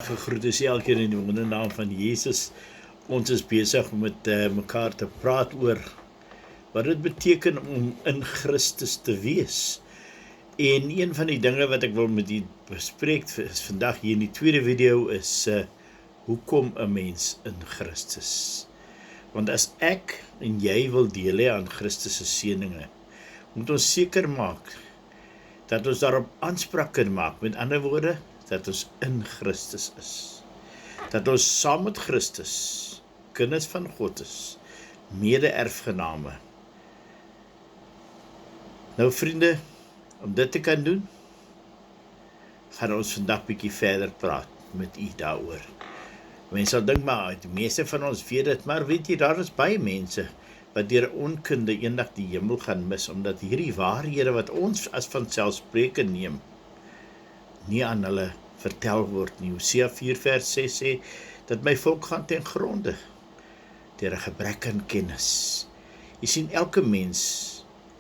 Gegroet is elkeen in die wonderlike naam van Jesus. Ons is besig om met mekaar te praat oor wat dit beteken om in Christus te wees. En een van die dinge wat ek wil met u bespreek is vandag hier in die tweede video is hoekom 'n mens in Christus? Want as ek en jy wil deel hê aan Christus se seëninge, moet ons seker maak dat ons daarop aanspraak kan maak. Met ander woorde, dat ons in Christus is. Dat ons saam met Christus kinders van God is, mede-erfgename. Nou vriende, om dit te kan doen, gaan ons vandag bietjie verder praat met u daaroor. Mense sal dink maar, die meeste van ons weet dit, maar weet jy, daar is baie mense wat deur onkunde eendag die hemel gaan mis, omdat hierdie waarhede wat ons as vanselfsprekend neem, nie aan hulle vertel word nie. Hosea 4 vers 6 sê, dat my volk gaan ten gronde, deur 'n gebrek aan kennis. Jy sien, elke mens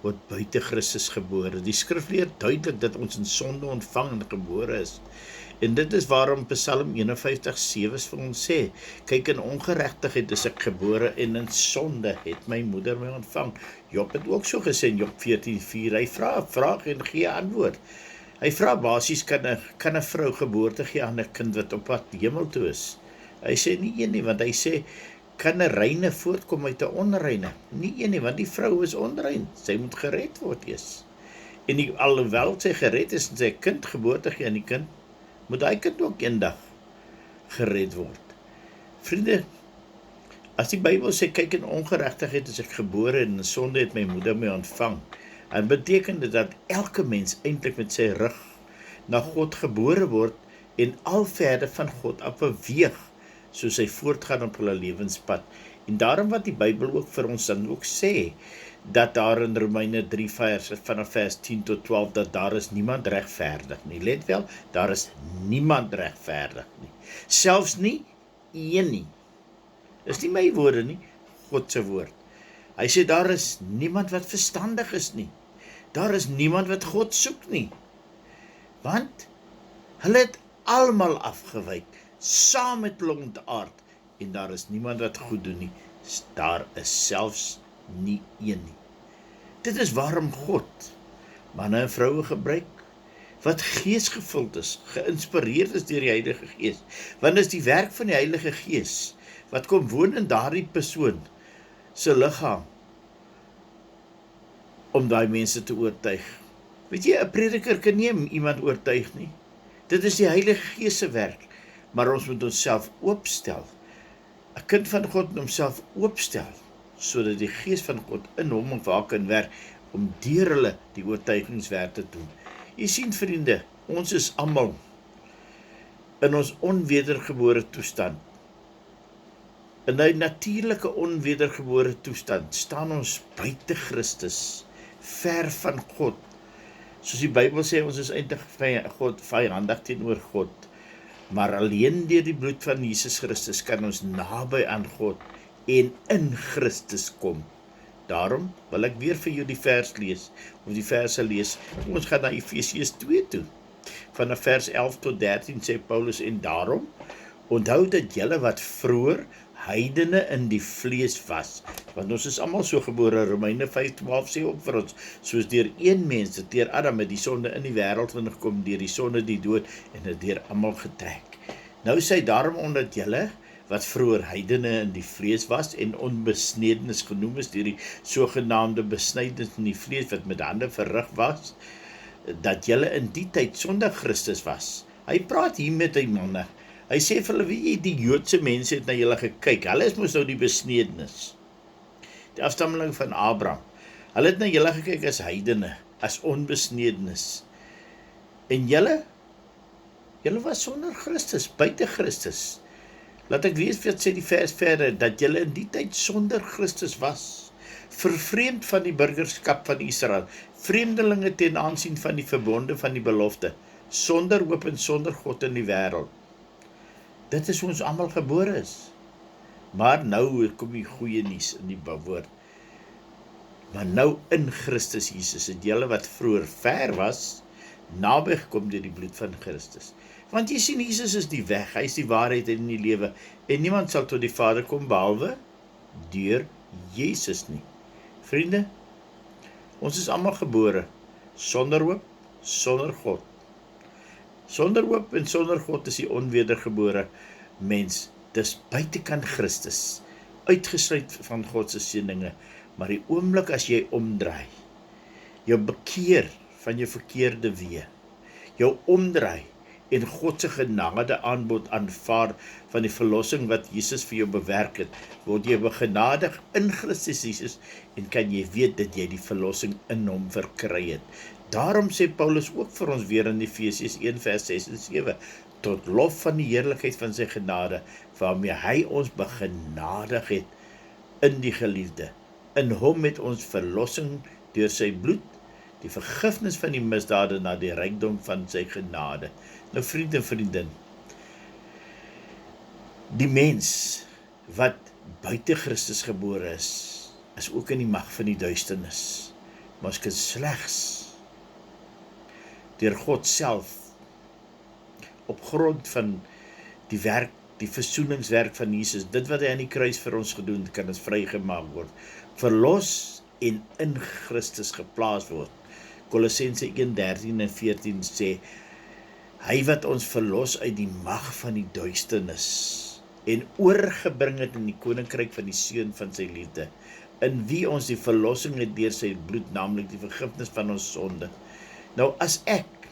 word buite Christus gebore. Die skrif leer duidelik dat ons in sonde ontvang en gebore is. En dit is waarom Psalm 51:7 vir ons sê, kyk, in ongeregtigheid is ek gebore en in sonde het my moeder my ontvang. Job het ook so gesê in Job 14:4, hy vra 'n vraag en gee antwoord. Hy vra basies, kan 'n vrou geboorte gee aan 'n kind wat op pad hemel toe is? Hy sê nie een nie, want hy sê, kan 'n reine voortkom uit 'n onreine? Nie een nie, want die vrou is onrein, sy moet gered word eers. En alhoewel sy gered is en sy kind geboorte gee aan die kind, moet hy kind ook eendag gered word. Vriende, as die Bybel sê, kyk, in ongeregtigheid is ek gebore en in sonde het my moeder my ontvang, en beteken dit dat elke mens eintlik met sy rug na God gebore word en al verder van God af beweeg, soos hy voortgaan op hulle lewenspad. En daarom wat die Bybel ook vir ons dan ook sê, dat daar in Romeine 3 vanaf vers 10 tot 12, dat daar is niemand regverdig nie. Let wel, daar is niemand regverdig nie. Selfs nie een nie. Dis nie my woorde nie, God se woord. Hy sê, daar is niemand wat verstandig is nie. Daar is niemand wat God soek nie. Want hulle het almal afgewyk, saam met hulle ontaard, en daar is niemand wat goed doen nie. Daar is selfs nie een nie. Dit is waarom God manne en vroue gebruik, wat geesgevuld is, geïnspireerd is deur die Heilige Gees. Want dit is die werk van die Heilige Gees, wat kom woon in daardie persoon se liggaam, om daai mense te oortuig. Weet jy, 'n prediker kan nie iemand oortuig nie. Dit is die Heilige Gees se werk, maar ons moet onsself oopstel. 'n Kind van God moet homself oopstel, sodat die Gees van God in hom of haar kan werk, om deur hulle die oortuigingswerk te doen. Jy sien vriende, ons is almal in ons onwedergebore toestand. In die natuurlike onwedergebore toestand staan ons buite Christus, ver van God. Soos die Bybel sê, ons is eintlik vyhandig teenoor God. Maar alleen deur die bloed van Jesus Christus kan ons naby aan God en in Christus kom. Daarom wil ek weer vir jou die verse lees. Ons gaan na Efesiërs 2 toe. Vanaf vers 11 tot 13 sê Paulus, en daarom, onthou dat julle wat vroeër heidene in die vlees was, want ons is almal so gebore. Romeine 5:12 sê ook vir ons, soos deur een mens, deur Adam, het die sonde in die wêreld ingekom, deur die sonde die dood, en het deur almal getrek. Nou sê hy, daarom omdat julle wat vroeër heidene in die vlees was en onbesnedenis genoem is deur die sogenaamde besnydenis in die vlees wat met hande verrig was, dat julle in die tyd sonder Christus was. Hy praat hier met die manne. Hy sê vir hulle, weet jy, die Joodse mense het na julle gekyk. Hulle is mos nou die besnedenis, die afstammeling van Abraham. Hulle het na julle gekyk as heidene, as onbesnedenis. En julle was sonder Christus, buite Christus. Laat ek lees wat sê die vers verder, dat julle in die tyd sonder Christus was, vervreemd van die burgerskap van Israel, vreemdelinge ten aansien van die verbonde van die belofte, sonder hoop en sonder God in die wêreld. Dit is hoe ons almal gebore is. Maar nou kom die goeie nuus in die woord. Maar nou in Christus Jesus het julle wat vroeër ver was, naby gekom deur die bloed van Christus. Want jy sien, Jesus is die weg, hy is die waarheid en die lewe, en niemand sal tot die Vader kom behalwe deur Jesus nie. Vriende, ons is almal gebore sonder hoop, sonder God. Sonder hoop en sonder God is die onwedergebore mens, dis buitekant Christus, uitgesluit van God se seëninge, maar die oomblik as jy omdraai, jou bekeer van jou verkeerde weë, jou omdraai en God se genade aanbod aanvaar van die verlossing wat Jesus vir jou bewerk het, word jy begenadig in Christus Jesus en kan jy weet dat jy die verlossing in hom verkry het. Daarom sê Paulus ook vir ons weer in Efesiërs 1 vers 6 en 7, tot lof van die heerlikheid van sy genade, waarmee hy ons begenadig het in die geliefde. In hom het ons verlossing deur sy bloed, die vergifnis van die misdade na die rykdom van sy genade. Nou vriend en vriendin, die mens wat buite Christus gebore is ook in die mag van die duisternis, maar ons kan slegs deur God self, op grond van die werk, die versoeningswerk van Jesus, dit wat hy aan die kruis vir ons gedoen, kan ons vrygemaak word, verlos en in Christus geplaas word. Kolossense 1:13 en 14 sê, hy wat ons verlos uit die mag van die duisternis en oorgebring het in die koninkryk van die seun van sy liefde, in wie ons die verlossing het deur sy bloed, naamlik die vergifnis van ons sonde. Nou as ek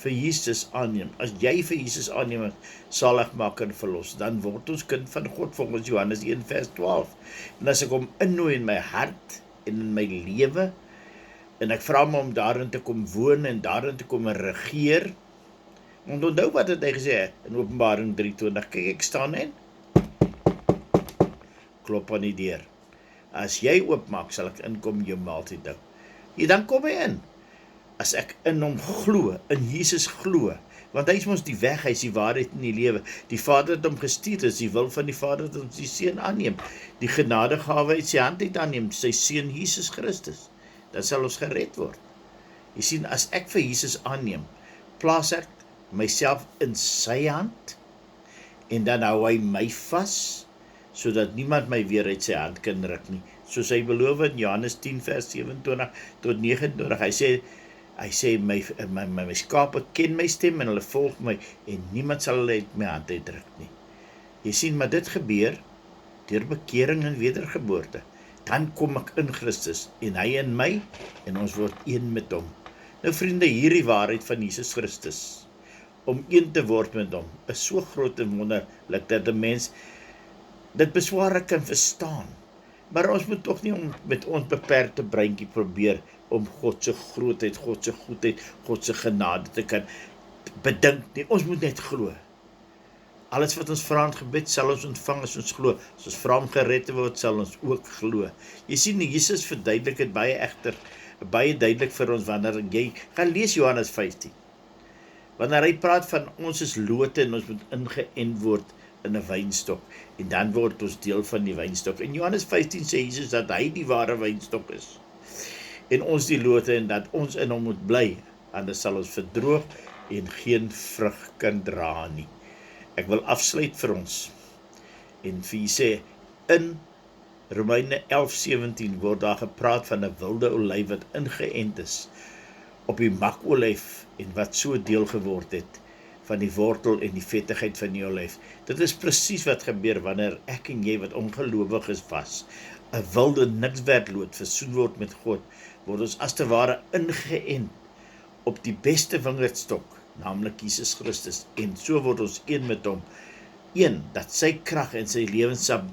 vir Jesus aanneem, as jy vir Jesus aanneem, salig maak en verlos, dan word ons kind van God volgens Johannes 1 vers 12. En as ek hom innooi in my hart en in my lewe, en ek vra hom om daarin te kom woon en daarin te kom regeer, want onthou wat het hy gesê in Openbaring 3:20, kyk ek staan en klop aan die deur. As jy oopmaak, sal ek inkom jou maaltyd hou. Ja, dan kom hy in. As ek in hom glo, in Jesus glo, want hy is ons die weg, hy is die waarheid en die lewe. Die Vader het hom gestuur, is die wil van die Vader dat ons die Seun aanneem, die genadegawe uit sy hand uit aanneem, sy Seun Jesus Christus, dan sal ons gered word. Jy sien, as ek vir Jesus aanneem, plaas ek myself in sy hand, en dan hou hy my vas, sodat niemand my weer uit sy hand kan ruk nie. Soos hy beloof in Johannes 10 vers 27 tot 29, hy sê, my skape ken my stem en hulle volg my, en niemand sal hulle uit my hand uitdruk nie. Jy sien, maar dit gebeur deur bekering en wedergeboorte. Dan kom ek in Christus, en hy in my, en ons word een met hom. Nou vriende, hierdie waarheid van Jesus Christus, om een te word met hom, is so groot en wonderlik, dat 'n mens dit beswaarlik kan verstaan. Maar ons moet toch nie met ons beperkte breintjie probeer om God se grootheid, God se goedheid, God se genade te kan bedink nie. Ons moet net glo. Alles wat ons vra in gebed sal ons ontvang as ons glo. As ons vra om gered te word, sal ons ook glo. Jy sien, Jesus verduidelik dit baie duidelik vir ons wanneer jy gaan lees Johannes 15. Wanneer hy praat van ons is lote en ons moet ingeënt word in 'n wynstok, en dan word ons deel van die wynstok. In Johannes 15 sê Jesus dat hy die ware wynstok is, en ons die lote, en dat ons in hom moet bly, anders sal ons verdroog en geen vrug kan dra nie. Ek wil afsluit vir ons, en vir jy sê, in Romeine 11:17 word daar gepraat van 'n wilde olyf wat ingeënt is op die makolyf, en wat so deel geword het van die wortel en die vettigheid van die olyf. Dit is presies wat gebeur wanneer ek en jy wat ongelowig is was, 'n wilde nikswerdloot versoen word met God, word ons as te ware ingeënt op die beste wingerdstok, naamlik Jesus Christus, en so word ons een met hom, dat sy krag en sy lewenssap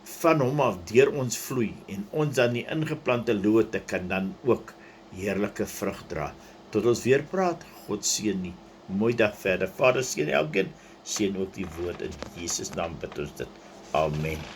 van hom af deur ons vloei, en ons dan die ingeplante lote kan dan ook heerlike vrug dra. Tot ons weer praat, God seën nie. Mooi dag verder. Vader seën elkeen, seën ook die woord in Jesus naam bid ons dit. Amen.